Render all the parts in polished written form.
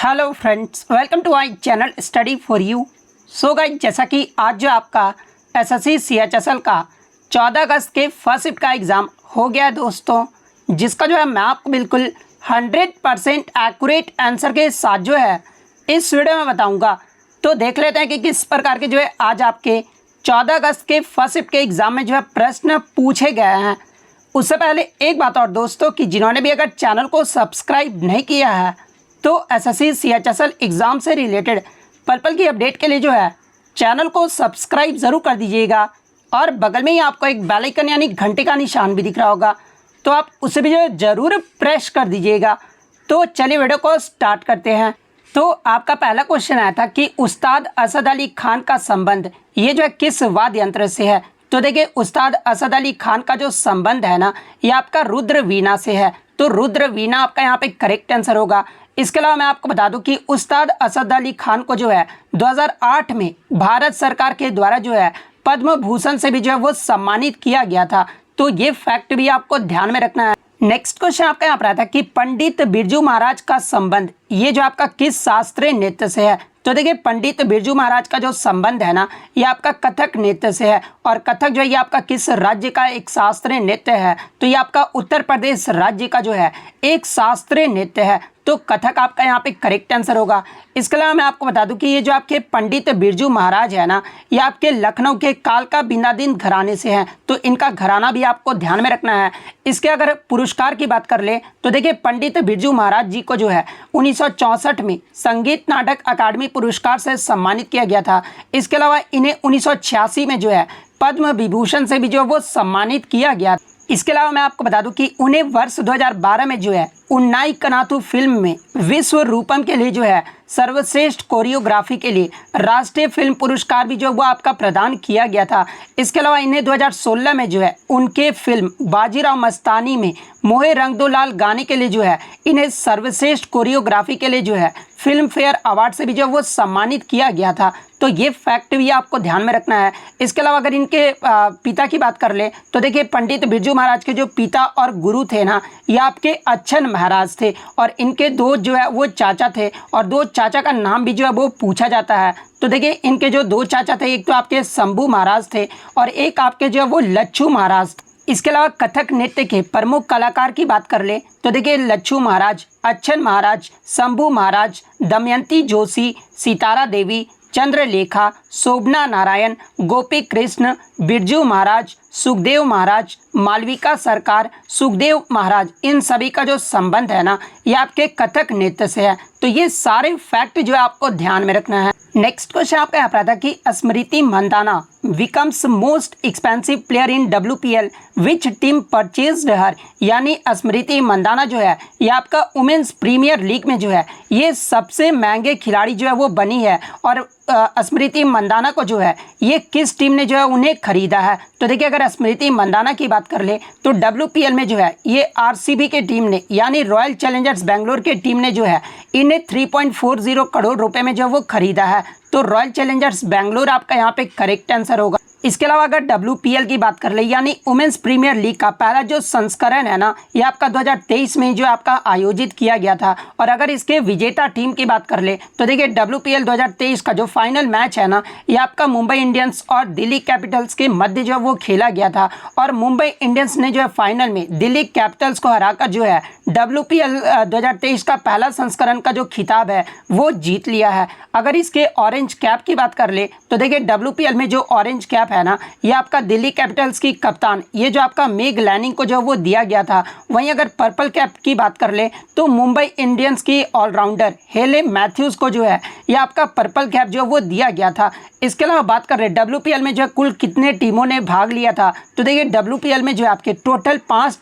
Hello friends, welcome to my channel study for you. So guys, जैसा कि आज जो आपका एसएससी सीएचएसएल का 14 अगस्त के फर्स्ट शिफ्ट का एग्ज़ाम हो गया है दोस्तों, जिसका जो है मैं आपको बिल्कुल 100% एक्यूरेट आंसर के साथ जो है इस वीडियो में बताऊंगा। तो देख लेते हैं कि किस प्रकार के जो है आज आपके 14 अगस्त के फर्स्ट शिफ्ट के एग्ज़ाम में जो है प्रश्न पूछे गए हैं। उससे पहले एक बात और दोस्तों, कि जिन्होंने भी अगर चैनल को सब्सक्राइब नहीं किया है तो एसएससी सीएचएसएल एग्ज़ाम से रिलेटेड पल पल की अपडेट के लिए जो है चैनल को सब्सक्राइब ज़रूर कर दीजिएगा। और बगल में ही आपको एक बेल आइकन यानी घंटे का निशान भी दिख रहा होगा, तो आप उसे भी जो है ज़रूर प्रेस कर दीजिएगा। तो चलिए वीडियो को स्टार्ट करते हैं। तो आपका पहला क्वेश्चन आया था कि उस्ताद असद अली खान का संबंध ये जो है किस वाद्य यंत्र से है। तो देखिए, उस्ताद असद अली खान का जो संबंध है ना, ये आपका रुद्र वीणा से है। तो रुद्र वीणा आपका यहाँ पे करेक्ट आंसर होगा। इसके अलावा मैं आपको बता दूं कि उस्ताद असद अली खान को जो है 2008 में भारत सरकार के द्वारा जो है पद्म भूषण से भी जो है वो सम्मानित किया गया था। तो ये फैक्ट भी आपको ध्यान में रखना है। नेक्स्ट क्वेश्चन आपका यहाँ पर आता है कि पंडित बिरजू महाराज का संबंध ये जो आपका किस शास्त्रीय नृत्य से है। तो देखिए, पंडित बिरजू महाराज का जो संबंध है ना, ये आपका कथक नृत्य से है। और कथक जो है ये आपका किस राज्य का एक शास्त्रीय नृत्य है। तो ये आपका उत्तर प्रदेश राज्य का जो है एक शास्त्रीय नृत्य है। तो कथक आपका यहाँ पे करेक्ट आंसर होगा। इसके अलावा मैं आपको बता दूं कि ये जो आपके पंडित बिरजू महाराज है ना, ये आपके लखनऊ के कालका बिनादिन घराने से हैं। तो इनका घराना भी आपको ध्यान में रखना है। इसके अगर पुरस्कार की बात कर ले तो देखिए, पंडित बिरजू महाराज जी को जो है 1964 में संगीत नाटक अकादमी पुरस्कार से सम्मानित किया गया था। इसके अलावा इन्हें 1986 में जो है पद्म विभूषण से भी जो है वो सम्मानित किया गया। इसके अलावा मैं आपको बता दूं कि उन्हें वर्ष 2012 में जो है उन्नाई कनाथु फिल्म में विश्व रूपम के लिए जो है सर्वश्रेष्ठ कोरियोग्राफी के लिए राष्ट्रीय फिल्म पुरस्कार भी जो वो आपका प्रदान किया गया था। इसके अलावा इन्हें 2016 में जो है उनके फिल्म बाजीराव मस्तानी में मोहे रंग दो लाल गाने के लिए जो है इन्हें सर्वश्रेष्ठ कोरियोग्राफी के लिए जो है फिल्म फेयर अवार्ड से भी जो वो सम्मानित किया गया था। तो ये फैक्ट भी आपको ध्यान में रखना है। इसके अलावा अगर इनके पिता की बात कर ले तो देखिए, पंडित बिरजू महाराज के जो पिता और गुरु थे ना, ये आपके अच्छन महाराज थे। और इनके दो जो है वो चाचा थे, और दो चाचा का नाम भी जो है वो पूछा जाता है। तो देखिए, इनके जो दो चाचा थे, एक तो आपके शंभू महाराज थे और एक आपके जो है वो लच्छू महाराज थे। इसके अलावा कथक नृत्य के प्रमुख कलाकार की बात कर ले तो देखिए, लच्छू महाराज, अच्छन महाराज, शंभू महाराज, दमयंती जोशी, सितारा देवी, चंद्रलेखा, शोभना नारायण, गोपी कृष्ण, बिरजू महाराज, सुखदेव महाराज, मालविका सरकार, सुखदेव महाराज, इन सभी का जो संबंध है ना, ये आपके कथक नृत्य से है। तो ये सारे फैक्ट जो है आपको ध्यान में रखना है। नेक्स्ट क्वेश्चन आपका यहाँ पर था कि Smriti Mandhana becomes most expensive player in WPL, which team purchased her. यानी स्मृति मंदाना जो है ये आपका वुमेन्स प्रीमियर लीग में जो है ये सबसे महंगे खिलाड़ी जो है वो बनी है। और स्मृति मंदाना को जो है ये किस टीम ने जो है उन्हें खरीदा है। तो देखिए, अगर स्मृति मंदाना की बात कर ले तो WPL में जो है ये RCB के टीम ने यानी रॉयल चैलेंजर्स बेंगलोर के टीम ने जो है इन्हें 3.40 करोड़ रुपए में जो वो खरीदा है। तो रॉयल चैलेंजर्स बेंगलोर आपका यहाँ पे करेक्ट आंसर होगा। इसके अलावा अगर WPL की बात कर ले यानी वुमेन्स प्रीमियर लीग का पहला जो संस्करण है ना, ये आपका 2023 में जो आपका आयोजित किया गया था। और अगर इसके विजेता टीम की बात कर ले तो देखिए, WPL 2023 का जो फाइनल मैच है ना, ये आपका मुंबई इंडियंस और दिल्ली कैपिटल्स के मध्य जो वो खेला गया था। और मुंबई इंडियंस ने जो है फाइनल में दिल्ली कैपिटल्स को हराकर जो है WPL 2023 का पहला संस्करण का जो खिताब है वो जीत लिया है। अगर इसके ऑरेंज कैप की बात कर ले तो देखिए, WPL में जो ऑरेंज कैप है ना, ये आपका दिल्ली कैपिटल्स की कप्तान ये जो आपका मेग लैनिंग को जो वो दिया गया था। वहीं अगर पर्पल कैप की बात कर ले तो मुंबई इंडियंस की ऑलराउंडर हेले मैथ्यूज को जो है ये आपका पर्पल कैप जो वो दिया गया था। इसके अलावा बात कर रहे WPL में जो है कुल कितने टीमों ने भाग लिया था। तो देखिए, WPL में जो है आपके टोटल 5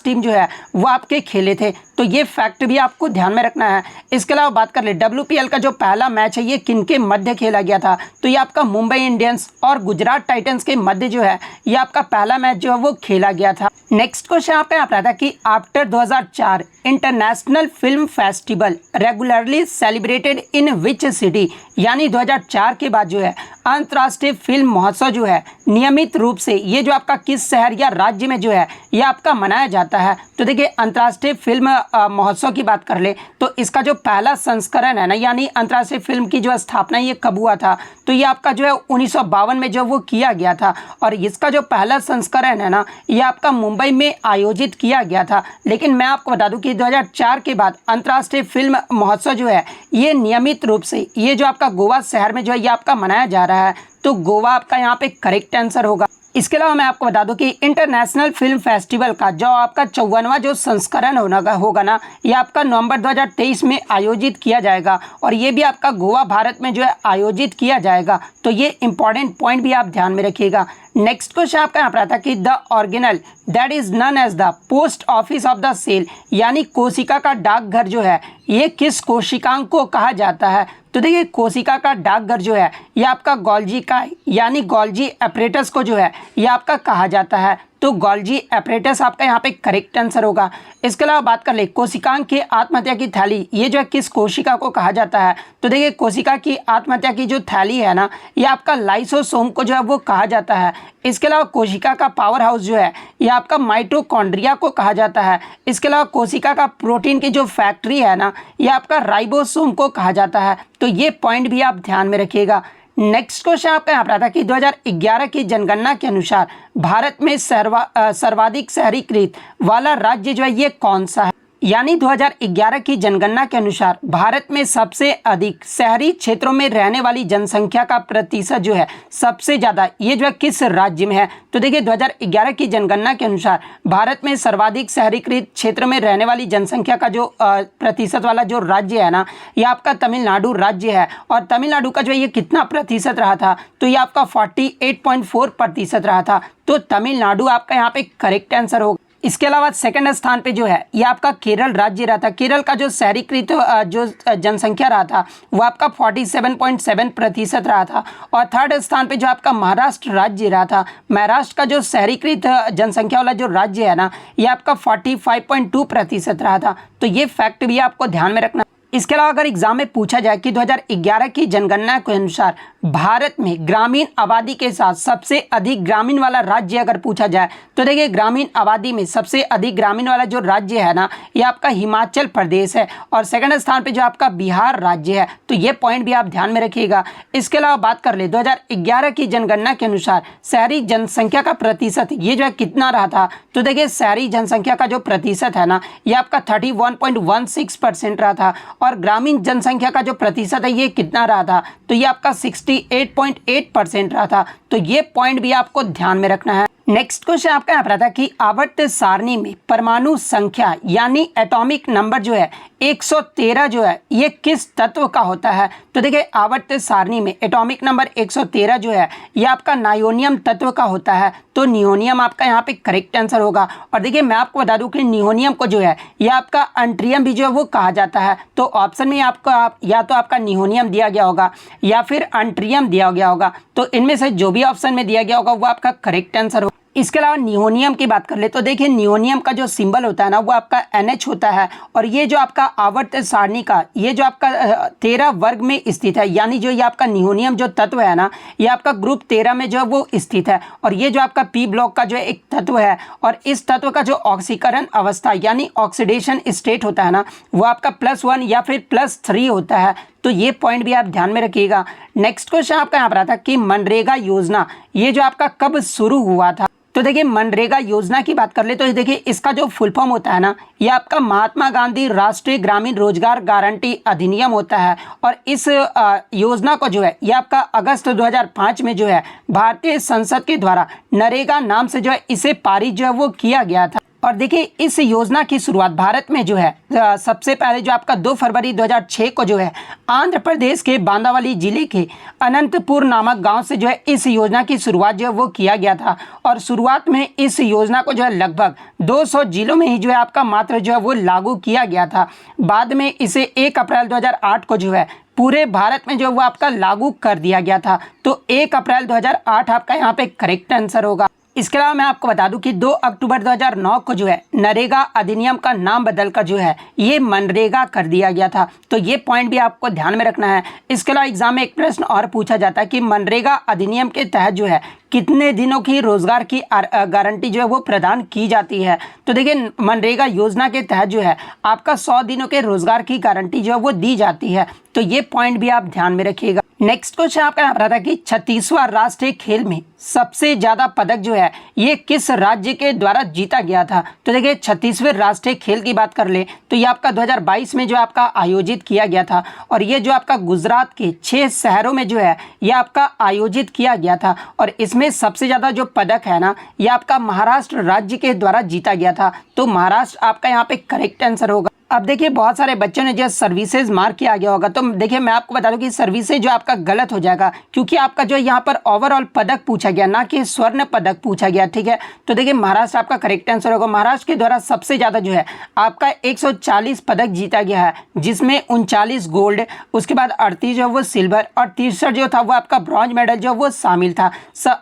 टीम जो है वो आपके खेले थे। तो ये फैक्ट भी आपको ध्यान में रखना है। इसके अलावा बात कर ले WPL का जो पहला मैच है ये किनके मध्य खेला गया था। तो ये आपका मुंबई इंडियंस और गुजरात टाइटंस के मध्य जो है ये आपका पहला मैच जो है वो खेला गया था। नेक्स्ट क्वेश्चन आपका यहाँ पर था कि after 2004 international film festival regularly celebrated in which city. यानी 2004 के बाद जो है अंतर्राष्ट्रीय फिल्म महोत्सव जो है नियमित रूप से ये जो आपका किस शहर या राज्य में जो है ये आपका मनाया जाता है। तो देखिए, अंतर्राष्ट्रीय फिल्म महोत्सव की बात कर ले तो इसका जो पहला संस्करण है ना, यानी अंतर्राष्ट्रीय फिल्म की जो स्थापना ये कब हुआ था, तो ये आपका जो है 1952 में जो वो किया गया था। और इसका जो पहला संस्करण है ना, ये आपका मुंबई में आयोजित किया गया था। लेकिन मैं आपको बता दूं कि 2004 के बाद अंतर्राष्ट्रीय फिल्म महोत्सव जो है ये नियमित रूप से ये जो आपका गोवा शहर में जो है ये आपका मनाया जा रहा है। तो गोवा आपका यहाँ पे करेक्ट आंसर होगा। इसके अलावा मैं आपको बता दूं कि इंटरनेशनल फिल्म फेस्टिवल का जो आपका 54वां जो संस्करण होगा ना, ये आपका नवंबर 2023 में आयोजित किया जाएगा और ये भी आपका गोवा भारत में जो है आयोजित किया जाएगा। तो ये इंपॉर्टेंट पॉइंट भी आप ध्यान में रखिएगा। नेक्स्ट क्वेश्चन आपका यहाँ पर आता है कि the organelle that is known as the post office of the cell, यानी कोशिका का डाकघर जो है ये किस कोशिकांग को कहा जाता है। तो देखिए कोशिका का डाकघर जो है ये आपका गोल्जी का यानी गोल्जी एपरेटस को जो है ये आपका कहा जाता है। तो गोल्जी एपरेटस आपका यहाँ पे करेक्ट आंसर होगा। इसके अलावा बात कर ले कोशिकांग की आत्महत्या की थैली, ये जो है किस कोशिका को कहा जाता है। तो देखिए कोशिका की आत्महत्या की जो थैली है ना, ये आपका लाइसोसोम को जो है वो कहा जाता है। इसके अलावा कोशिका का पावर हाउस जो है ये आपका माइटोकॉन्ड्रिया को कहा जाता है। इसके अलावा कोशिका का प्रोटीन की जो फैक्ट्री है ना, ये आपका राइबोसोम को कहा जाता है। तो ये पॉइंट भी आप ध्यान में रखिएगा। नेक्स्ट क्वेश्चन आपका यहाँ पर आता है कि 2011 की जनगणना के अनुसार भारत में सर्वाधिक शहरीकृत वाला राज्य जो है ये कौन सा है। यानी 2011 की जनगणना के अनुसार भारत में सबसे अधिक शहरी क्षेत्रों में रहने वाली जनसंख्या का प्रतिशत जो है सबसे ज़्यादा ये जो है किस राज्य में है। तो देखिए 2011 की जनगणना के अनुसार भारत में सर्वाधिक शहरीकृत क्षेत्र में रहने वाली जनसंख्या का जो प्रतिशत वाला जो राज्य है ना, ये आपका तमिलनाडु राज्य है। और तमिलनाडु का जो है ये कितना प्रतिशत रहा था, तो ये आपका 48.4% रहा था। तो तमिलनाडु आपका यहाँ पे करेक्ट आंसर होगा। इसके अलावा सेकंड स्थान पे जो है ये आपका केरल राज्य रहा था। केरल का जो शहरीकृत जो जनसंख्या रहा था वो आपका 47.7% रहा था। और थर्ड स्थान पे जो आपका महाराष्ट्र राज्य रहा था। महाराष्ट्र का जो शहरीकृत जनसंख्या वाला जो राज्य है ना, ये आपका 45.2% रहा था। तो ये फैक्ट भी आपको ध्यान में रखना। इसके अलावा अगर एग्जाम में पूछा जाए कि 2011 की जनगणना के अनुसार भारत में ग्रामीण आबादी के साथ सबसे अधिक ग्रामीण वाला राज्य अगर पूछा जाए, तो देखिए ग्रामीण आबादी में सबसे अधिक ग्रामीण वाला जो राज्य है ना, ये आपका हिमाचल प्रदेश है। और सेकंड स्थान पे जो आपका बिहार राज्य है। तो ये पॉइंट भी आप ध्यान में रखिएगा। इसके अलावा बात कर ले 2011 की जनगणना के अनुसार शहरी जनसंख्या का प्रतिशत ये जो है कितना रहा था। तो देखिए शहरी जनसंख्या का जो प्रतिशत है ना, ये आपका 31.16% रहा था। और ग्रामीण जनसंख्या का जो प्रतिशत है ये कितना रहा था, तो ये आपका 68.8% रहा था। तो ये पॉइंट भी आपको ध्यान में रखना है। नेक्स्ट क्वेश्चन आपका यहाँ पर आता है कि आवर्त सारणी में परमाणु संख्या यानी एटॉमिक नंबर जो है 113 जो है ये किस तत्व का होता है। तो देखिए आवर्त सारणी में एटॉमिक नंबर 113 जो है ये आपका नायोनियम तत्व का होता है। तो नियोनियम आपका यहाँ पे करेक्ट आंसर होगा। और देखिए मैं आपको बता दूं कि नियोनियम को जो है ये आपका अंट्रियम भी जो है वो कहा जाता है। तो ऑप्शन में आपका या तो आपका नियोनियम दिया गया होगा या फिर अंट्रियम दिया गया होगा। तो इनमें से जो भी ऑप्शन में दिया गया होगा वो आपका करेक्ट आंसर होगा। इसके अलावा नियोनियम की बात कर ले तो देखिए नियोनियम का जो सिंबल होता है ना, वो आपका NH होता है। और ये जो आपका आवर्त सारणी का ये जो आपका 13 वर्ग में स्थित है, यानी जो ये आपका नियोनियम जो तत्व है ना, ये आपका ग्रुप 13 में जो है वो स्थित है। और ये जो आपका P ब्लॉक का जो एक तत्व है, और इस तत्व का जो ऑक्सीकरण अवस्था यानी ऑक्सीडेशन स्टेट होता है ना, वो आपका +1 या फिर +3 होता है। तो ये पॉइंट भी आप ध्यान में रखिएगा। नेक्स्ट क्वेश्चन आपका यहाँ पर आता है कि मनरेगा योजना ये जो आपका कब शुरू हुआ था। तो देखिए मनरेगा योजना की बात कर ले तो देखिए इसका जो फुल फॉर्म होता है ना, ये आपका महात्मा गांधी राष्ट्रीय ग्रामीण रोजगार गारंटी अधिनियम होता है। और इस योजना को जो है ये आपका अगस्त 2005 में जो है भारतीय संसद के द्वारा नरेगा नाम से जो है इसे पारित जो है वो किया गया था। और देखिए इस योजना की शुरुआत भारत में जो है सबसे पहले जो आपका 2 फरवरी 2006 को जो है आंध्र प्रदेश के बांदावली जिले के अनंतपुर नामक गांव से जो है इस योजना की शुरुआत जो है वो किया गया था। और शुरुआत में इस योजना को जो है लगभग 200 जिलों में ही जो है आपका मात्र जो है वो लागू किया गया था। बाद में इसे 1 अप्रैल 2008 को जो है पूरे भारत में जो वो आपका लागू कर दिया गया था। तो 1 अप्रैल 2008 आपका यहाँ पे करेक्ट आंसर होगा। इसके अलावा मैं आपको बता दूं कि 2 अक्टूबर 2009 को जो है नरेगा अधिनियम का नाम बदलकर जो है ये मनरेगा कर दिया गया था। तो ये पॉइंट भी आपको ध्यान में रखना है। इसके अलावा एग्जाम में एक प्रश्न और पूछा जाता है कि मनरेगा अधिनियम के तहत जो है कितने दिनों की रोजगार की गारंटी जो है वो प्रदान की जाती है। तो देखिए मनरेगा योजना के तहत जो है आपका 100 दिनों के रोजगार की गारंटी जो है वो दी जाती है। तो ये पॉइंट भी आप ध्यान में रखिएगा। नेक्स्ट क्वेश्चन आपका यहाँ पर था कि 36वां राष्ट्रीय खेल में सबसे ज्यादा पदक जो है ये किस राज्य के द्वारा जीता गया था। तो देखिए 36वें राष्ट्रीय खेल की बात कर ले तो ये आपका 2022 में जो आपका आयोजित किया गया था और ये जो आपका गुजरात के 6 शहरों में जो है ये आपका आयोजित किया गया था। और इसमें सबसे ज्यादा जो पदक है ना ये आपका महाराष्ट्र राज्य के द्वारा जीता गया था। तो महाराष्ट्र आपका यहाँ पे करेक्ट आंसर होगा। अब देखिए बहुत सारे बच्चों ने जो सर्विसेज मार्क किया गया होगा, तो देखिए मैं आपको बता दूं कि सर्विसेज जो आपका गलत हो जाएगा क्योंकि आपका जो यहाँ पर ओवरऑल पदक पूछा गया ना कि स्वर्ण पदक पूछा गया, ठीक है। तो देखिए महाराष्ट्र आपका करेक्ट आंसर होगा। महाराष्ट्र के द्वारा सबसे ज़्यादा जो है आपका 140 पदक जीता गया है जिसमें 39 गोल्ड, उसके बाद 38 जो वो सिल्वर और 63 जो था वो आपका ब्रॉन्ज मेडल जो वो शामिल था।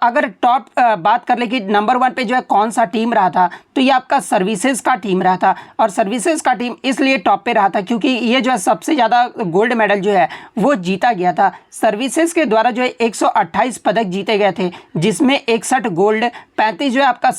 अगर टॉप बात कर ले कि नंबर 1 पे जो है कौन सा टीम रहा था तो ये आपका सर्विसेज का टीम रहा था। और सर्विसेज का टीम इसलिए टॉप पे रहा था क्योंकि ये जो है सबसे ज़्यादा गोल्ड मेडल जो है वो जीता गया था। सर्विसेज के द्वारा जो है 128 पदक जीते गए थे जिसमें 61 गोल्ड, 35 जो है आपका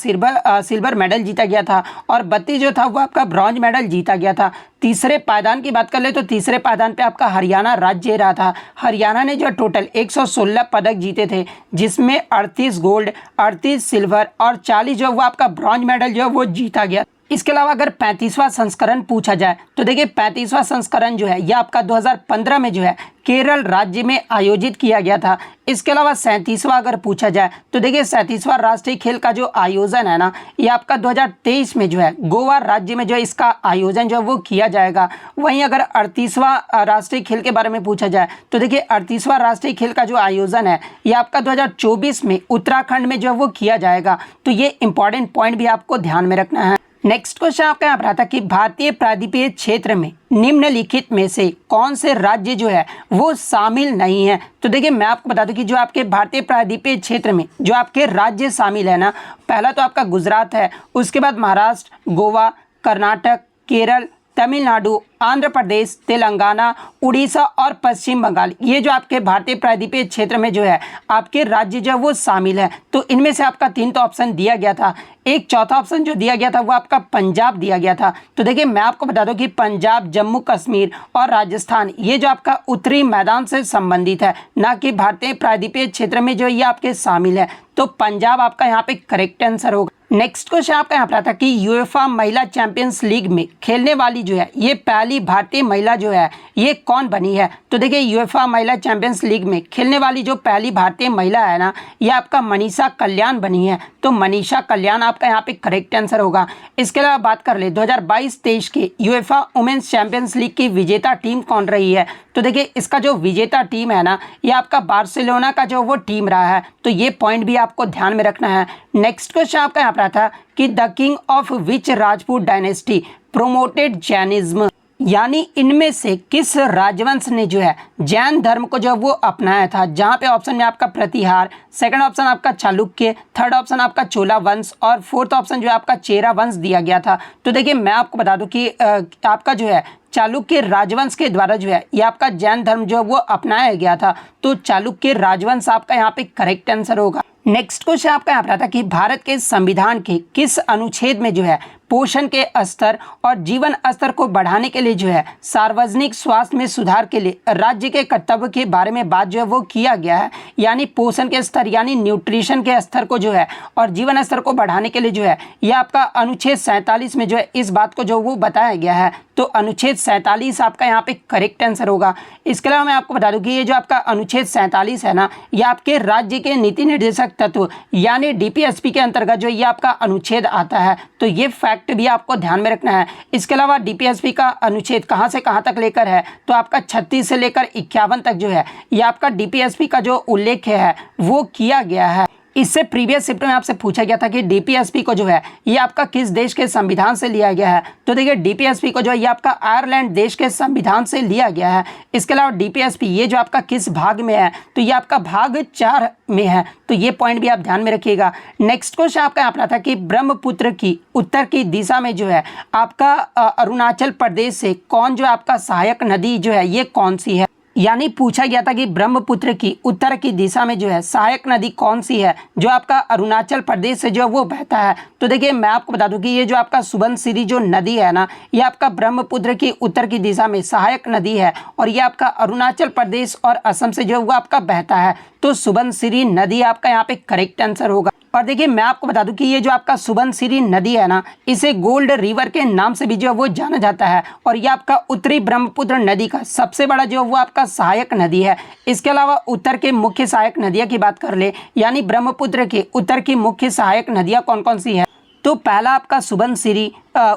सिल्वर मेडल जीता गया था और 32 जो था वो आपका ब्रॉन्ज मेडल जीता गया था। तीसरे पायदान की बात कर ले तो तीसरे पायदान पे आपका हरियाणा राज्य रहा था। हरियाणा ने जो टोटल 116 पदक जीते थे जिसमें 38 गोल्ड, 38 सिल्वर और 40 जो वो आपका ब्रॉन्ज मेडल जो है वो जीता गया। इसके अलावा अगर 35वां संस्करण पूछा जाए तो देखिए 35वां संस्करण जो है यह आपका 2015 में जो है केरल राज्य में आयोजित किया गया था। इसके अलावा 37वां अगर पूछा जाए तो देखिए 37वां राष्ट्रीय खेल का जो आयोजन है ना ये आपका 2023 में जो है गोवा राज्य में जो है इसका आयोजन जो है वो किया जाएगा। वहीं अगर 38वां राष्ट्रीय खेल के बारे में पूछा जाए तो देखिए 38वां राष्ट्रीय खेल का जो आयोजन है ये आपका 2024 में उत्तराखंड में जो है वो किया जाएगा। तो ये इंपॉर्टेंट पॉइंट भी आपको ध्यान में रखना है। नेक्स्ट क्वेश्चन आपका यहाँ पर आता कि भारतीय प्रायद्वीपीय क्षेत्र में निम्नलिखित में से कौन से राज्य जो है वो शामिल नहीं है। तो देखिए मैं आपको बता दूं कि जो आपके भारतीय प्रायद्वीपीय क्षेत्र में जो आपके राज्य शामिल है ना, पहला तो आपका गुजरात है, उसके बाद महाराष्ट्र, गोवा, कर्नाटक, केरल, तमिलनाडु, आंध्र प्रदेश, तेलंगाना, उड़ीसा और पश्चिम बंगाल, ये जो आपके भारतीय प्रायद्वीपीय क्षेत्र में जो है आपके राज्य जो है वो शामिल है। तो इनमें से आपका 3 तो ऑप्शन दिया गया था, एक चौथा ऑप्शन जो दिया गया था वो आपका पंजाब दिया गया था। तो देखिए मैं आपको बता दूं कि पंजाब, जम्मू कश्मीर और राजस्थान ये जो आपका उत्तरी मैदान से संबंधित है, ना कि भारतीय प्रायद्वीपीय क्षेत्र में जो ये आपके शामिल है। तो पंजाब आपका यहाँ पे करेक्ट आंसर होगा। नेक्स्ट क्वेश्चन आपका यहाँ पर आता कि यूएफए महिला चैंपियंस लीग में खेलने वाली जो है ये पहली भारतीय महिला जो है ये कौन बनी है। तो देखिए यूएफए महिला चैंपियंस लीग में खेलने वाली जो पहली भारतीय महिला है ना ये आपका मनीषा कल्याण बनी है। तो मनीषा कल्याण आपका यहाँ पे करेक्ट आंसर होगा। इसके अलावा बात कर ले 2022-23 के यूएफए वुमेन्स चैंपियंस लीग की विजेता टीम कौन रही है। तो देखिए इसका जो विजेता टीम है ना ये आपका बार्सिलोना का जो वो टीम रहा है। तो ये पॉइंट भी आपको ध्यान में रखना है। नेक्स्ट क्वेश्चन आपका यहाँ पर था कि the king of which Rajput dynasty promoted Jainism, यानी इनमें से किस राजवंश ने जो है जैन धर्म को जो वो अपनाया था। जहां पे ऑप्शन में आपका प्रतिहार, सेकंड ऑप्शन आपका चालुक्य, थर्ड ऑप्शन आपका चोला वंश और फोर्थ ऑप्शन जो है आपका चेरा वंश दिया गया था। तो देखिए मैं आपको बता दूं कि आपका जो है चालुक्य राजवंश के द्वारा जो है ये आपका जैन धर्म जो है वो अपनाया गया था। तो चालुक्य राजवंश आपका यहाँ पे करेक्ट आंसर होगा। नेक्स्ट क्वेश्चन आपका यहाँ पर आता कि भारत के संविधान के किस अनुच्छेद में जो है पोषण के स्तर और जीवन स्तर को बढ़ाने के लिए जो है सार्वजनिक स्वास्थ्य में सुधार के लिए राज्य के कर्तव्य के बारे में बात जो है वो किया गया है। यानी पोषण के स्तर यानी न्यूट्रिशन के स्तर को जो है और जीवन स्तर को बढ़ाने के लिए जो है ये आपका अनुच्छेद 47 में जो है इस बात को जो वो बताया गया है। तो अनुच्छेद 47 आपका यहाँ पे करेक्ट आंसर होगा। इसके अलावा मैं आपको बता दूं कि ये जो आपका अनुच्छेद 47 है ना ये आपके राज्य के नीति निर्देशक तत्व यानी डीपीएसपी के अंतर्गत जो ये आपका अनुच्छेद आता है। तो ये फैक्ट भी आपको ध्यान में रखना है। इसके अलावा डीपीएसपी का अनुच्छेद कहाँ से कहाँ तक लेकर है तो आपका 36 से लेकर 51 तक जो है ये आपका डीपीएसपी का जो उल्लेख है वो किया गया है। इससे प्रीवियस शिफ्ट में आपसे पूछा गया था कि डीपीएसपी को जो है ये आपका किस देश के संविधान से लिया गया है। तो देखिए डीपीएसपी को जो है ये आपका आयरलैंड देश के संविधान से लिया गया है। इसके अलावा डीपीएसपी ये जो आपका किस भाग में है, तो ये आपका भाग 4 में है। तो ये पॉइंट भी आप ध्यान में रखिएगा। नेक्स्ट क्वेश्चन आपका यहाँ पर था कि ब्रह्मपुत्र की उत्तर की दिशा में जो है आपका अरुणाचल प्रदेश से कौन जो आपका सहायक नदी जो है ये कौन सी है। यानी पूछा गया था कि ब्रह्मपुत्र की उत्तर की दिशा में जो है सहायक नदी कौन सी है जो आपका अरुणाचल प्रदेश से जो है वो बहता है। तो देखिए मैं आपको बता दूं कि ये जो आपका सुबनसिरी जो नदी है ना, ये आपका ब्रह्मपुत्र की उत्तर की दिशा में सहायक नदी है और ये आपका अरुणाचल प्रदेश और असम से जो है वो आपका बहता है। तो सुबनसिरी नदी आपका यहाँ पे करेक्ट आंसर होगा। और देखिए मैं आपको बता दूं कि ये जो आपका सुबनसिरी नदी है ना, इसे गोल्ड रिवर के नाम से भी जो है वो जाना जाता है और ये आपका उत्तरी ब्रह्मपुत्र नदी का सबसे बड़ा जो है वो आपका सहायक नदी है। इसके अलावा उत्तर के मुख्य सहायक नदियां की बात कर ले, यानी ब्रह्मपुत्र के उत्तर की मुख्य सहायक नदियां कौन कौन सी है। तो पहला आपका सुबनसिरी,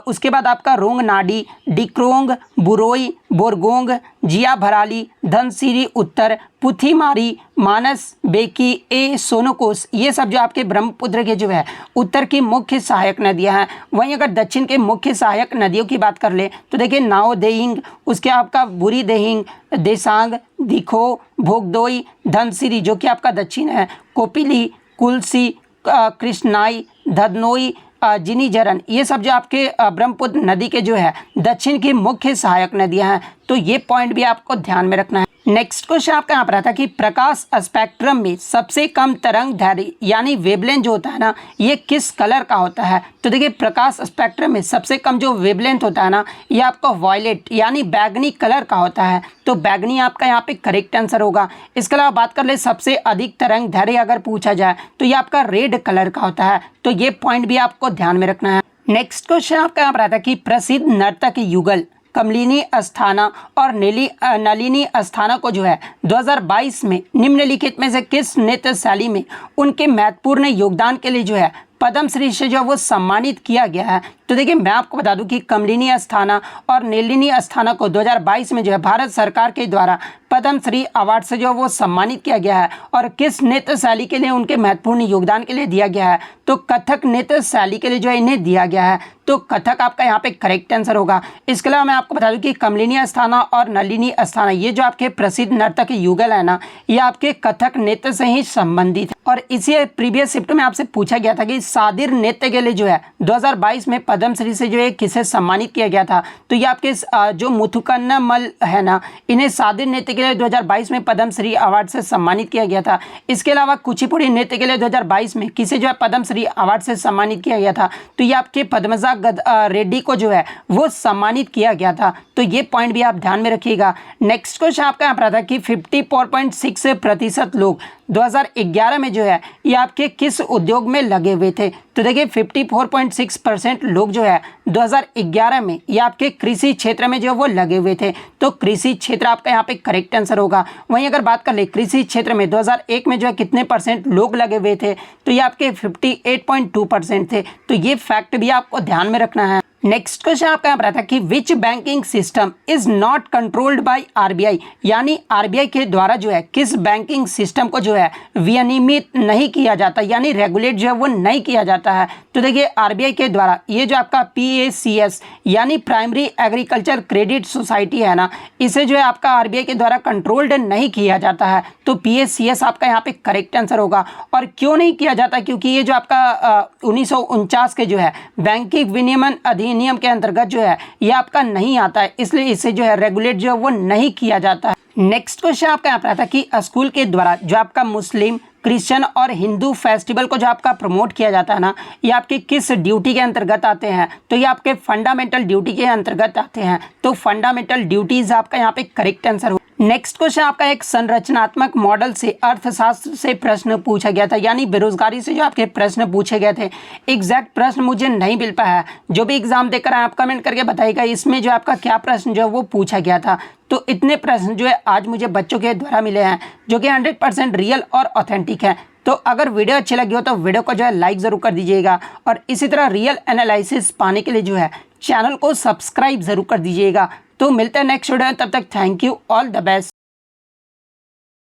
उसके बाद आपका रोंगनाडी, डिक्रोंग, बुरोई, बोरगोंग, जिया भराली, धनसिरी उत्तर, पुथीमारी, मानस, बेकी, ए सोनोकोस, ये सब जो आपके ब्रह्मपुत्र के जो है उत्तर की मुख्य सहायक नदियां हैं। वहीं अगर दक्षिण के मुख्य सहायक नदियों की बात कर ले तो देखिए नाओ देहिंग, उसके आपका बुरी देहिंग, देसांग, दिखो, भोगदोई, धनसिरी जो कि आपका दक्षिण है, कोपिली, कुलसी, कृष्णाई, धदनोई, जिनीजरन, ये सब जो आपके ब्रह्मपुत्र नदी के जो है दक्षिण की मुख्य सहायक नदियां हैं। तो ये पॉइंट भी आपको ध्यान में रखना है। नेक्स्ट क्वेश्चन आपका यहाँ पर आता है कि प्रकाश स्पेक्ट्रम में सबसे कम तरंग दैर्घ्य यानी वेवलेंथ जो होता है ना, ये किस कलर का होता है। तो देखिए प्रकाश स्पेक्ट्रम में सबसे कम जो वेवलेंथ होता है ना, ये आपका वॉयलेट यानी बैगनी कलर का होता है। तो बैगनी आपका यहाँ पे करेक्ट आंसर होगा। इसके अलावा बात कर ले सबसे अधिक तरंग दैर्घ्य अगर पूछा जाए तो ये आपका रेड कलर का होता है। तो ये पॉइंट भी आपको ध्यान में रखना है। नेक्स्ट क्वेश्चन आपका यहाँ पर आता है कि प्रसिद्ध नर्तक युगल कमलिनी अस्थाना और नलिनी अस्थाना को जो है 2022 में निम्नलिखित में से किस नृत्य शैली में उनके महत्वपूर्ण योगदान के लिए जो है पद्मश्री से जो वो सम्मानित किया गया है। तो देखिए मैं आपको बता दूं कि कमलिनी अस्थाना और नलिनी अस्थाना को 2022 में जो है भारत सरकार के द्वारा पद्मश्री अवार्ड से जो वो सम्मानित किया गया है। और किस नृत्य शैली के लिए उनके महत्वपूर्ण योगदान के लिए दिया गया है, तो कथक नृत्य शैली के लिए जो है इन्हें दिया गया है। तो कथक आपका यहाँ पे करेक्ट आंसर होगा। इसके अलावा मैं आपको बता दूं कि कमलिनी अस्थाना और नलिनी अस्थाना ये जो आपके प्रसिद्ध नर्तक युगल है ना, ये आपके कथक नृत्य से ही संबंधित है। और इसी प्रीवियस शिफ्ट में आपसे पूछा गया था कि सादिर नृत्य के लिए जो है 2022 में पद्मश्री से जो है किसे सम्मानित किया गया था। तो ये आपके जो मुथुकन्नमल है ना, इन्हें सादिर नृत्य के लिए 2022 में पद्मश्री अवार्ड से सम्मानित किया गया था। इसके अलावा कुचिपुड़ी नृत्य के लिए 2022 में किसे जो है पद्मश्री अवार्ड से सम्मानित किया गया था। तो ये आपके पद्मजा रेड्डी को जो है वो सम्मानित किया गया था। तो ये पॉइंट भी आप ध्यान में रखिएगा। नेक्स्ट क्वेश्चन आपका यहाँ पर आता है कि 54.6% लोग 2011 में जो है ये आपके किस उद्योग में लगे हुए थे। तो देखिए 54.6% लोग जो है 2011 में ये आपके कृषि क्षेत्र में जो वो लगे हुए थे। तो कृषि क्षेत्र आपका यहाँ पे करेक्ट आंसर होगा। वहीं अगर बात कर ले कृषि क्षेत्र में 2001 में जो है कितने % लोग लगे हुए थे, तो ये आपके 58.2% थे। तो ये फैक्ट भी आपको ध्यान में रखना है। नेक्स्ट क्वेश्चन आपका यहाँ पर आता है कि which banking system is not controlled by RBI, यानी आरबीआई के द्वारा जो है किस बैंकिंग सिस्टम को जो है विनियमित नहीं किया जाता, यानी रेगुलेट जो है वो नहीं किया जाता है। तो देखिए आरबीआई के द्वारा ये जो आपका पीएसीएस यानी प्राइमरी एग्रीकल्चर क्रेडिट सोसाइटी है ना, इसे जो है आपका आरबीआई के द्वारा कंट्रोल्ड नहीं किया जाता है। तो पीएसीएस आपका यहाँ पे करेक्ट आंसर होगा। और क्यों नहीं किया जाता, क्योंकि ये जो आपका 1949 के जो है बैंकिंग विनियमन अधिनियम के अंतर्गत जो है ये आपका नहीं आता है, इसलिए इसे जो है रेगुलेट जो है वो नहीं किया जाता है। नेक्स्ट क्वेश्चन आपका यहाँ पर आता है कि स्कूल के द्वारा जो आपका मुस्लिम, क्रिश्चियन और हिंदू फेस्टिवल को जो आपका प्रमोट किया जाता है ना, ये आपके किस ड्यूटी के अंतर्गत आते हैं। तो ये आपके फंडामेंटल ड्यूटी के अंतर्गत आते हैं। तो फंडामेंटल ड्यूटीज आपका यहाँ पे करेक्ट आंसर हो। नेक्स्ट क्वेश्चन आपका एक संरचनात्मक मॉडल से अर्थशास्त्र से प्रश्न पूछा गया था, यानी बेरोजगारी से जो आपके प्रश्न पूछे गए थे। एग्जैक्ट प्रश्न मुझे नहीं मिल पाया, जो भी एग्जाम देकर आप कमेंट करके बताइएगा इसमें जो आपका क्या प्रश्न जो है वो पूछा गया था। तो इतने प्रश्न जो है आज मुझे बच्चों के द्वारा मिले हैं, जो कि 100% रियल और ऑथेंटिक है। तो अगर वीडियो अच्छी लगी हो तो वीडियो को जो है लाइक ज़रूर कर दीजिएगा, और इसी तरह रियल एनालिसिस पाने के लिए जो है चैनल को सब्सक्राइब ज़रूर कर दीजिएगा। तो मिलते हैं नेक्स्ट वीडियो में, तब तक thank you, all the best.